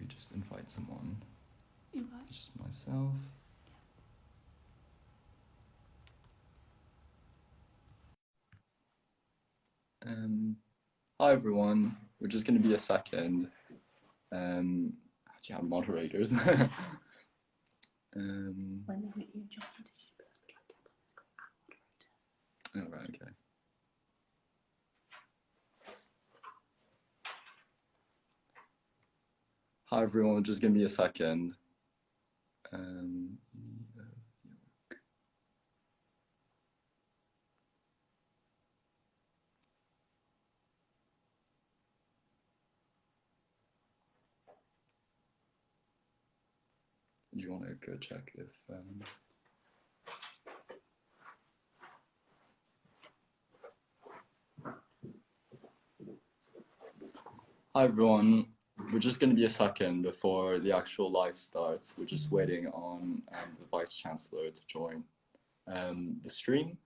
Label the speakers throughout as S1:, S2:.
S1: we just invite someone?
S2: Invite.
S1: Just myself. Hi everyone. We're just going to be a second. Actually, have moderators.
S2: When you joined, did you put
S1: Oh, right, okay. Hi everyone, we're just going to be a second. Do you want to go check if... Hi everyone, we're just going to be a second before the actual live starts. We're just waiting on the Vice Chancellor to join the stream.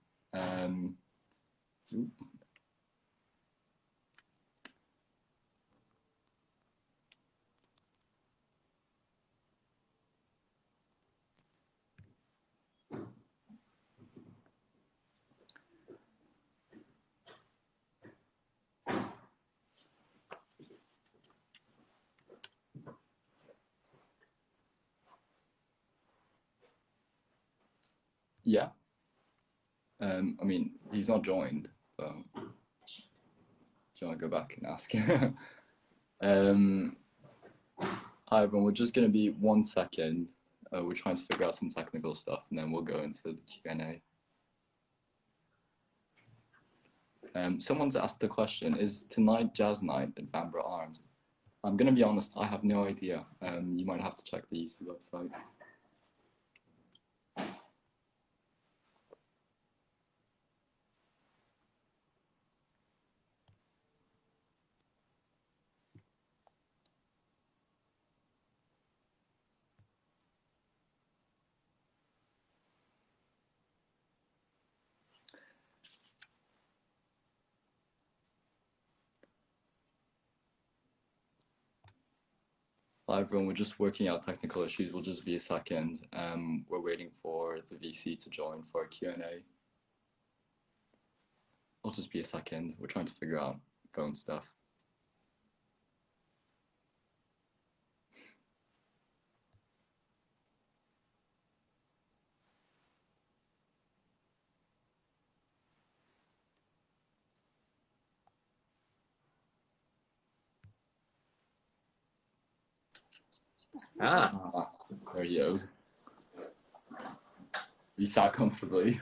S1: Yeah. I mean, he's not joined, but do you want to go back and ask? Hi everyone, we're just going to be 1 second. We're trying to figure out some technical stuff and then we'll go into the Q&A. Someone's asked the question, is tonight jazz night at Vanbrugh Arms? I'm going to be honest, I have no idea. You might have to check the YUSU website. Hi everyone, we're just working out technical issues. We'll just be a second. We're waiting for the VC to join for a Q&A. It'll just be a second. We're trying to figure out phone stuff. There he is. You sat comfortably.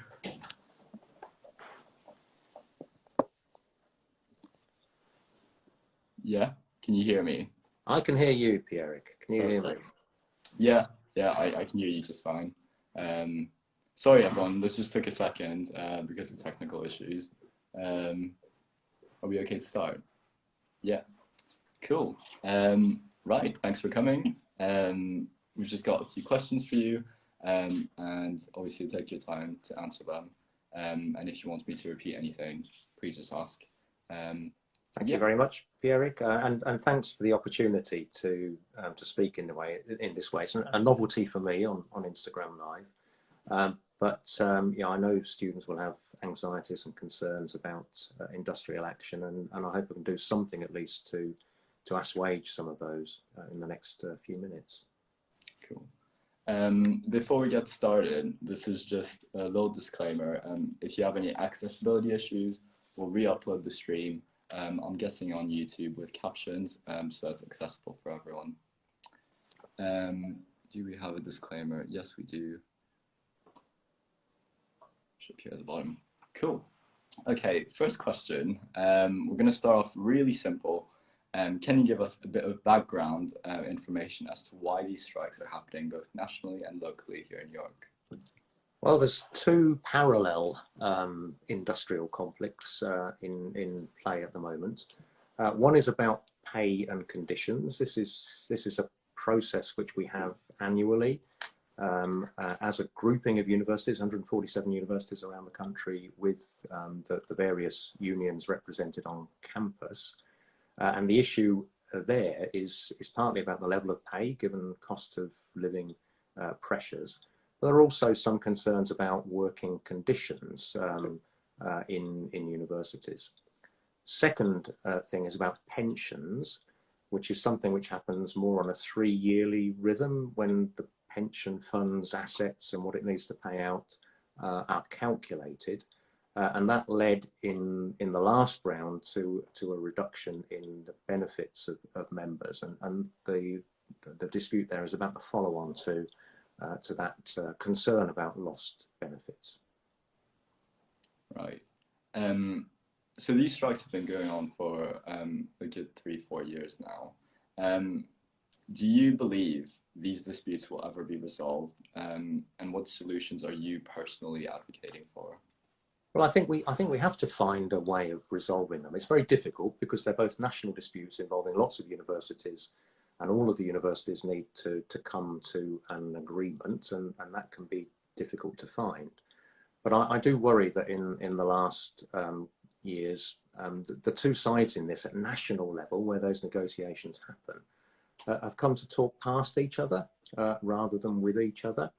S1: Yeah, can you hear me?
S3: I can hear you, Pierrick. Can you hear me?
S1: Yeah, I can hear you just fine. Sorry everyone, this just took a second because of technical issues. Are we okay to start? Yeah, cool. Right, thanks for coming. We've just got a few questions for you, and obviously take your time to answer them. And if you want me to repeat anything, please just ask.
S3: Thank you very much, Pierrick, and thanks for the opportunity to speak in this way. It's a novelty for me on Instagram Live, but yeah, I know students will have anxieties and concerns about industrial action, and I hope I can do something at least to assuage some of those in the next few minutes.
S1: Cool. Before we get started, this is just a little disclaimer. If you have any accessibility issues, we'll re-upload the stream. I'm guessing on YouTube with captions, so that's accessible for everyone. Do we have a disclaimer? Yes, we do. Should appear at the bottom. Cool. Okay, first question. We're going to start off really simple. Can you give us a bit of background information as to why these strikes are happening both nationally and locally here in York?
S3: Well, there's two parallel industrial conflicts in play at the moment. One is about pay and conditions. This is a process which we have annually as a grouping of universities, 147 universities around the country, with the various unions represented on campus. And the issue there is partly about the level of pay given cost of living pressures. But there are also some concerns about working conditions in universities. Second thing is about pensions, which is something which happens more on a 3-yearly rhythm when the pension fund's assets and what it needs to pay out are calculated. And that led in the last round to a reduction in the benefits of members. And the dispute there is about the follow-on to that concern about lost benefits.
S1: Right. So these strikes have been going on for a good 3-4 years now. Do you believe these disputes will ever be resolved? And what solutions are you personally advocating for?
S3: Well, I think we have to find a way of resolving them. It's very difficult because they're both national disputes involving lots of universities, and all of the universities need to come to an agreement, and that can be difficult to find. But I do worry that in the last years, the two sides in this at national level, where those negotiations happen, have come to talk past each other rather than with each other.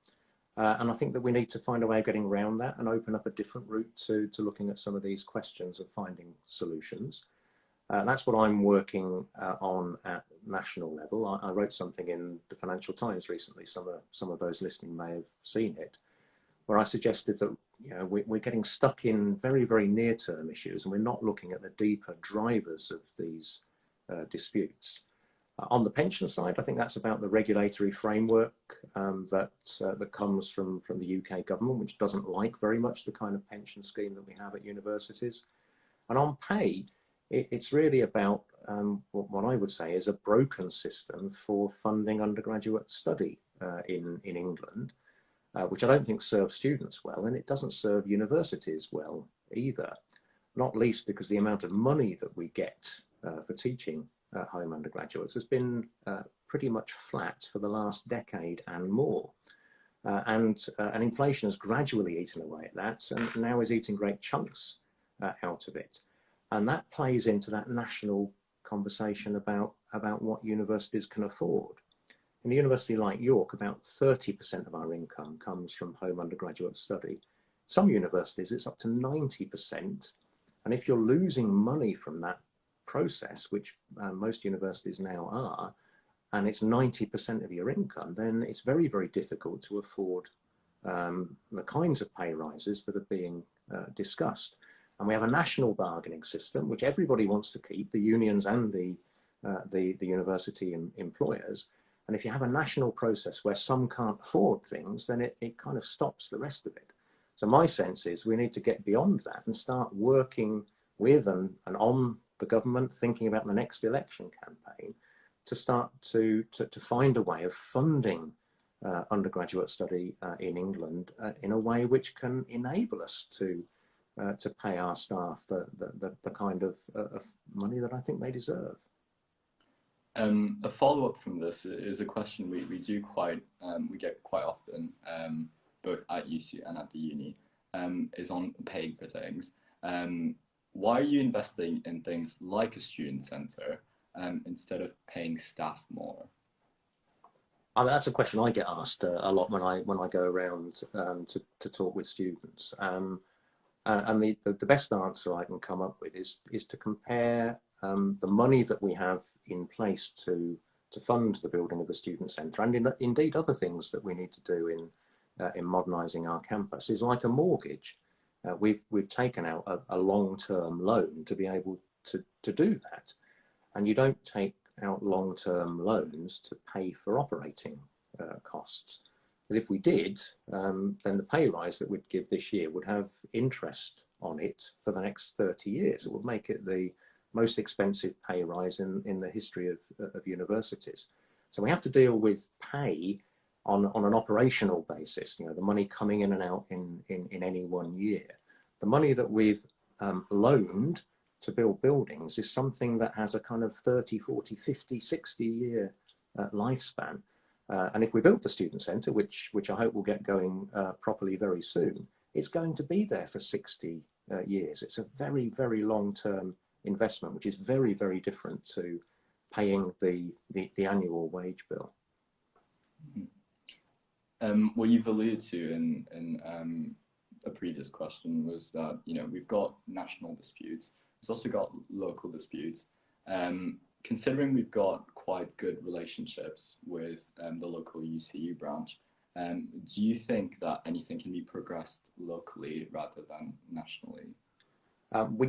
S3: And I think that we need to find a way of getting around that and open up a different route to looking at some of these questions of finding solutions. That's what I'm working on at national level. I wrote something in the Financial Times recently, some of those listening may have seen it, where I suggested that we're getting stuck in very, very near-term issues, and we're not looking at the deeper drivers of these disputes. On the pension side, I think that's about the regulatory framework that comes from the UK government, which doesn't like very much the kind of pension scheme that we have at universities. And on pay, it's really about what I would say is a broken system for funding undergraduate study in England, which I don't think serves students well, and it doesn't serve universities well either, not least because the amount of money that we get for teaching home undergraduates has been pretty much flat for the last decade and more. And inflation has gradually eaten away at that, and now is eating great chunks out of it. And that plays into that national conversation about what universities can afford. In a university like York, about 30% of our income comes from home undergraduate study. Some universities, it's up to 90%. And if you're losing money from that process, which most universities now are, and it's 90% of your income, then it's very, very difficult to afford the kinds of pay rises that are being discussed. And we have a national bargaining system, which everybody wants to keep, the unions and the university employers. And if you have a national process where some can't afford things, then it kind of stops the rest of it. So my sense is we need to get beyond that and start working with and on the government, thinking about the next election campaign, to start to find a way of funding undergraduate study in England in a way which can enable us to pay our staff the kind of money that I think they deserve.
S1: A follow-up from this is a question we get quite often, both at YUSU and at the uni, is on paying for things. Why are you investing in things like a student centre instead of paying staff more?
S3: I mean, that's a question I get asked a lot when I go around to talk with students. And the best answer I can come up with is to compare the money that we have in place to fund the building of the student centre, and indeed other things that we need to do in modernising our campus, is like a mortgage. We've taken out a long-term loan to be able to do that, and you don't take out long-term loans to pay for operating costs. Because if we did, then the pay rise that we'd give this year would have interest on it for the next 30 years. It would make it the most expensive pay rise in the history of universities. So we have to deal with pay on an operational basis, the money coming in and out in any one year. The money that we've loaned to build buildings is something that has a kind of 30, 40, 50, 60 year lifespan. And if we built the student centre, which I hope will get going properly very soon, it's going to be there for 60 years. It's a very, very long-term investment, which is very, very different to paying the annual wage bill.
S1: What you've alluded to in a previous question was that, you know, we've got national disputes. We've also got local disputes. Considering we've got quite good relationships with the local UCU branch, do you think that anything can be progressed locally rather than nationally?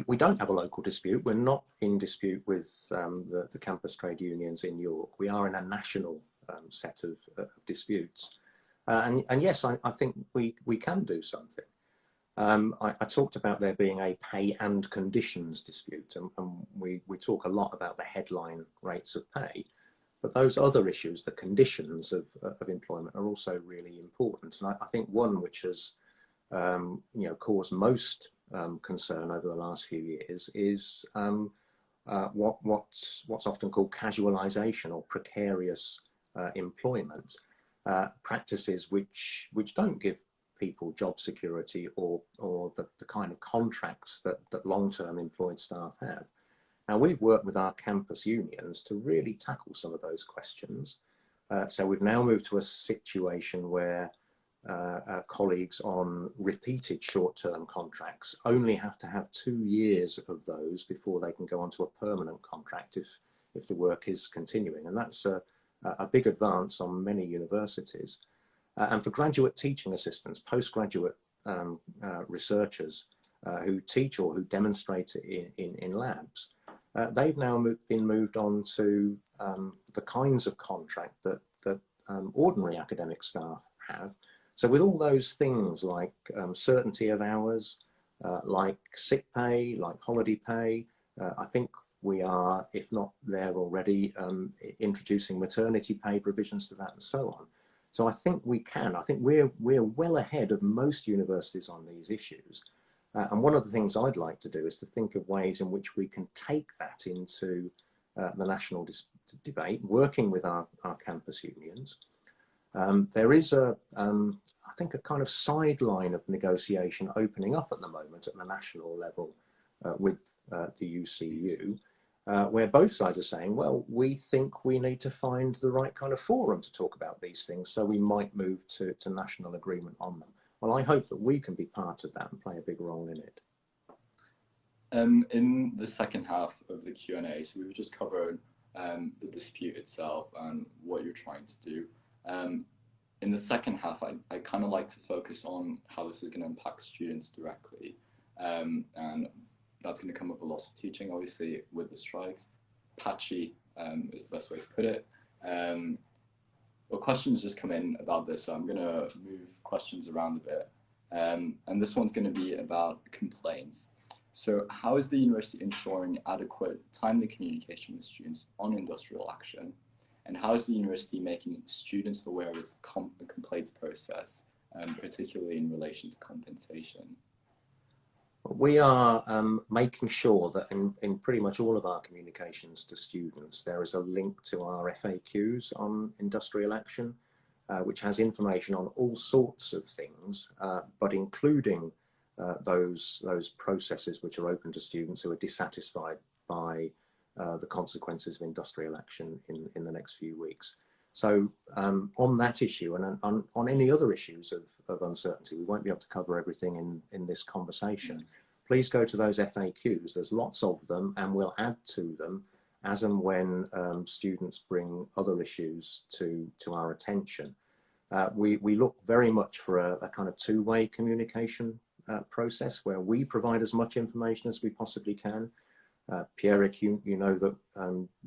S3: We don't have a local dispute. We're not in dispute with the campus trade unions in York. We are in a national set of disputes. And yes, I think we can do something. I talked about there being a pay and conditions dispute, and we talk a lot about the headline rates of pay, but those other issues, the conditions of employment, are also really important. And I think one which has caused most concern over the last few years is what's often called casualisation or precarious employment, practices which don't give people job security or the kind of contracts that long-term employed staff have. Now, we've worked with our campus unions to really tackle some of those questions. So we've now moved to a situation where colleagues on repeated short-term contracts only have to have 2 years of those before they can go onto a permanent contract if the work is continuing. And that's a big advance on many universities. And for graduate teaching assistants, postgraduate researchers who teach or who demonstrate in labs, they've now been moved on to the kinds of contract that ordinary academic staff have. So with all those things like certainty of hours, like sick pay, like holiday pay, I think we are, if not there already, introducing maternity pay provisions to that and so on. So I think we can. I think we're well ahead of most universities on these issues. And one of the things I'd like to do is to think of ways in which we can take that into the national debate, working with our campus unions. There is I think a kind of sideline of negotiation opening up at the moment at the national level with the UCU, where both sides are saying, well, we think we need to find the right kind of forum to talk about these things, so we might move to national agreement on them. Well, I hope that we can be part of that and play a big role in it.
S1: In the second half of the Q&A, so we've just covered the dispute itself and what you're trying to do. In the second half, I kind of like to focus on how this is going to impact students directly. And that's going to come with a loss of teaching, obviously, with the strikes. Patchy is the best way to put it. Well, questions just come in about this, so I'm going to move questions around a bit. And this one's going to be about complaints. So how is the university ensuring adequate, timely communication with students on industrial action? And how is the university making students aware of its complaints process, particularly in relation to compensation?
S3: We are making sure that in pretty much all of our communications to students, there is a link to our FAQs on industrial action, which has information on all sorts of things, but including those processes which are open to students who are dissatisfied by the consequences of industrial action in the next few weeks. So on that issue and on any other issues of uncertainty, we won't be able to cover everything in this conversation. Please go to those FAQs. There's lots of them, and we'll add to them as and when students bring other issues to our attention. We look very much for a kind of two-way communication process where we provide as much information as we possibly can. Pierrick, you know that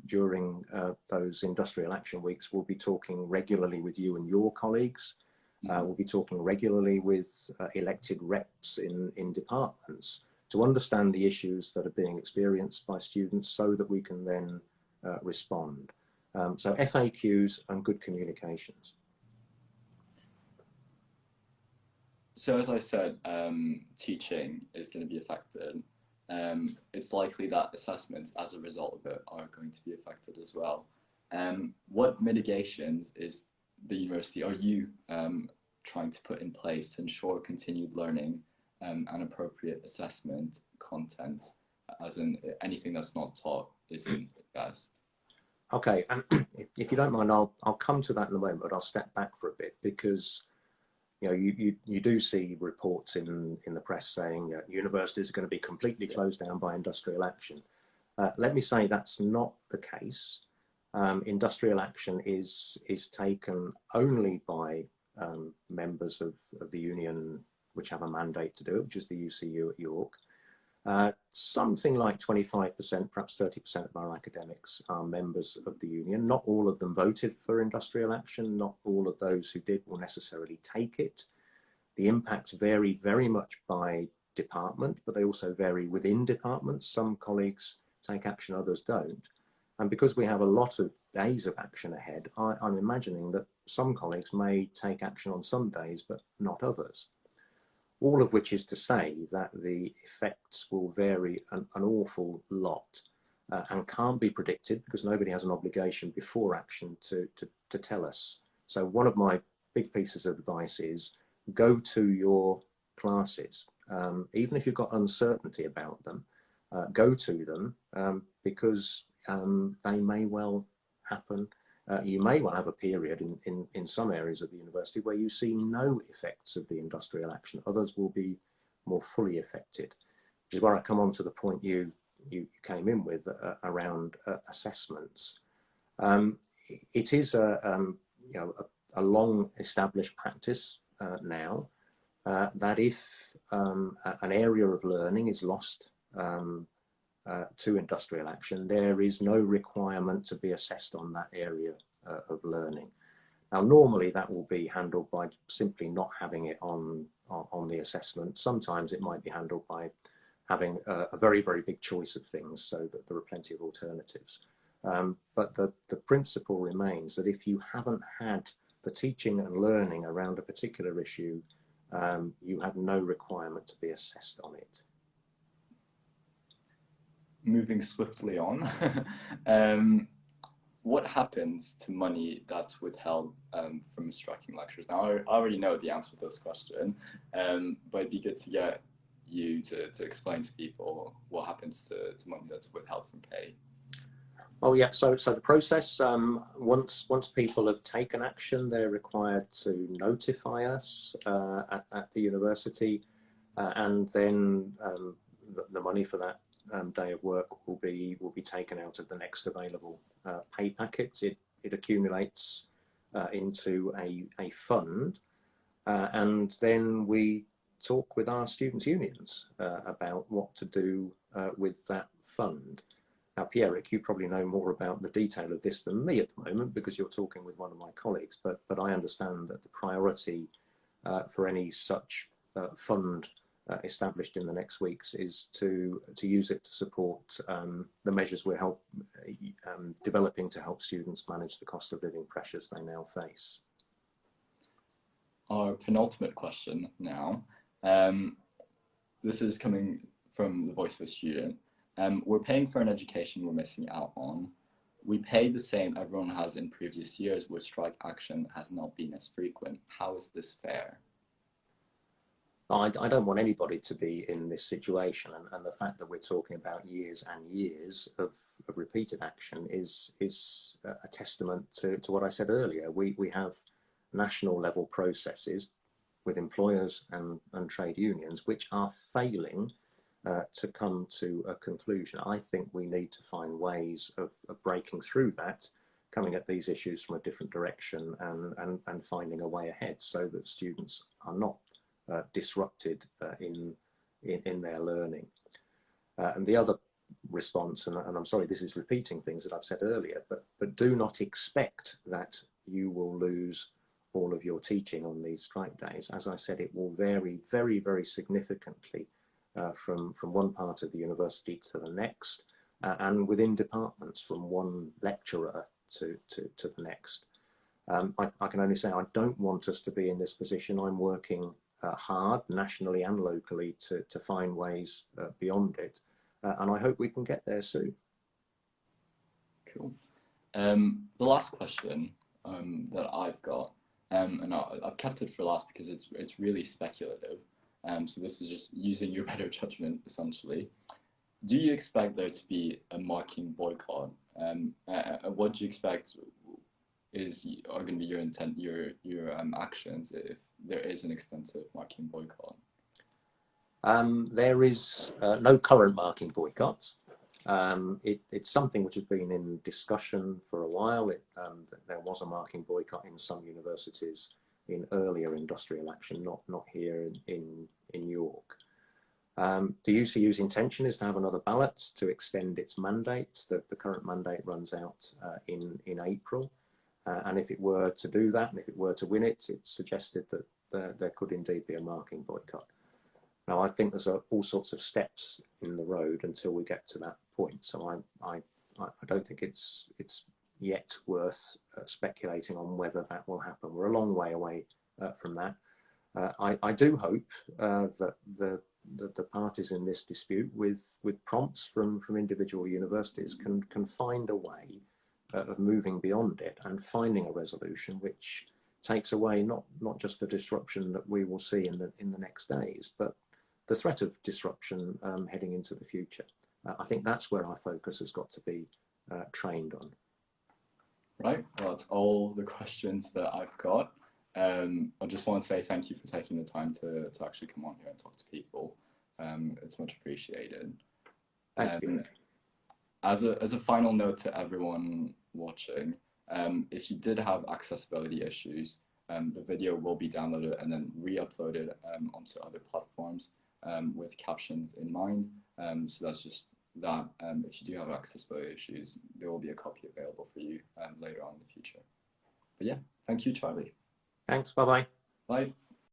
S3: during those industrial action weeks, we'll be talking regularly with you and your colleagues. We'll be talking regularly with elected reps in departments to understand the issues that are being experienced by students so that we can then respond. So FAQs and good communications.
S1: So as I said, teaching is going to be affected. It's likely that assessments as a result of it are going to be affected as well. What mitigations is the university, are you trying to put in place to ensure continued learning and appropriate assessment content, as in anything that's not taught isn't best?
S3: Okay, and if you don't mind, I'll come to that in a moment, but I'll step back for a bit because you do see reports in the press saying universities are going to be completely closed down by industrial action. Let me say that's not the case. Industrial action is taken only by members of the union which have a mandate to do it, which is the UCU at York. Something like 25%, perhaps 30% of our academics are members of the union. Not all of them voted for industrial action. Not all of those who did will necessarily take it. The impacts vary very much by department, but they also vary within departments. Some colleagues take action, others don't. And because we have a lot of days of action ahead, I'm imagining that some colleagues may take action on some days, but not others. All of which is to say that the effects will vary an awful lot and can't be predicted because nobody has an obligation before action to tell us. So one of my big pieces of advice is go to your classes. Even if you've got uncertainty about them, go to them because they may well happen. You may well have a period in some areas of the university where you see no effects of the industrial action. Others will be more fully affected, which is where I come on to the point you came in with around assessments. It is a long established practice now that if an area of learning is lost to industrial action, there is no requirement to be assessed on that area of learning. Now, normally that will be handled by simply not having it on the assessment. Sometimes it might be handled by having a very, very big choice of things so that there are plenty of alternatives. But the principle remains that if you haven't had the teaching and learning around a particular issue, you have no requirement to be assessed on it.
S1: Moving swiftly on, what happens to money that's withheld from striking lectures? Now, I already know the answer to this question, but it'd be good to get you to explain to people what happens to money that's withheld from pay.
S3: Oh yeah, so the process, once people have taken action, they're required to notify us at the university, and then the money for that day of work will be taken out of the next available pay packet. It accumulates into a fund, and then we talk with our students' unions about what to do with that fund. Now, Pierrick, you probably know more about the detail of this than me at the moment because you're talking with one of my colleagues, but I understand that the priority for any such fund established in the next weeks is to use it to support the measures we're developing to help students manage the cost of living pressures they now face.
S1: Our penultimate question now. This is coming from the voice of a student. We're paying for an education we're missing out on. We pay the same everyone has in previous years where strike action has not been as frequent. How is this fair?
S3: I don't want anybody to be in this situation, and the fact that we're talking about years and years of repeated action is a testament to what I said earlier. We have national level processes with employers and trade unions which are failing to come to a conclusion. I think we need to find ways of breaking through that, coming at these issues from a different direction and finding a way ahead so that students are not disrupted in their learning. And the other response, and I'm sorry this is repeating things that I've said earlier, but do not expect that you will lose all of your teaching on these strike days. As I said, it will vary very, very significantly from one part of the university to the next, and within departments from one lecturer to the next. I can only say I don't want us to be in this position. I'm working hard nationally and locally to find ways beyond it, and I hope we can get there soon.
S1: Cool. The last question that I've got, and I've kept it for last because it's really speculative. So this is just using your better judgment, essentially. Do you expect there to be a marking boycott? what do you expect are going to be your intent, your actions if there is an extensive marking boycott?
S3: There is no current marking boycott. It's something which has been in discussion for a while. There was a marking boycott in some universities in earlier industrial action, not here in York. The UCU's intention is to have another ballot to extend its mandate. The current mandate runs out in April. And if it were to do that, and if it were to win it, it's suggested that there could indeed be a marking boycott. Now, I think there's all sorts of steps in the road until we get to that point. So I don't think it's yet worth speculating on whether that will happen. We're a long way away from that. I do hope that the parties in this dispute, with prompts from individual universities, can find a way of moving beyond it and finding a resolution which takes away not just the disruption that we will see in the next days, but the threat of disruption heading into the future. I think that's where our focus has got to be trained on.
S1: Right, well, that's all the questions that I've got. I just want to say thank you for taking the time to actually come on here and talk to people. It's much appreciated.
S3: Thanks.
S1: As a final note to everyone watching, if you did have accessibility issues, the video will be downloaded and then re-uploaded onto other platforms with captions in mind. So that's just that. If you do have accessibility issues, there will be a copy available for you later on in the future. But yeah, thank you, Charlie.
S3: Thanks. Bye-bye.
S1: Bye.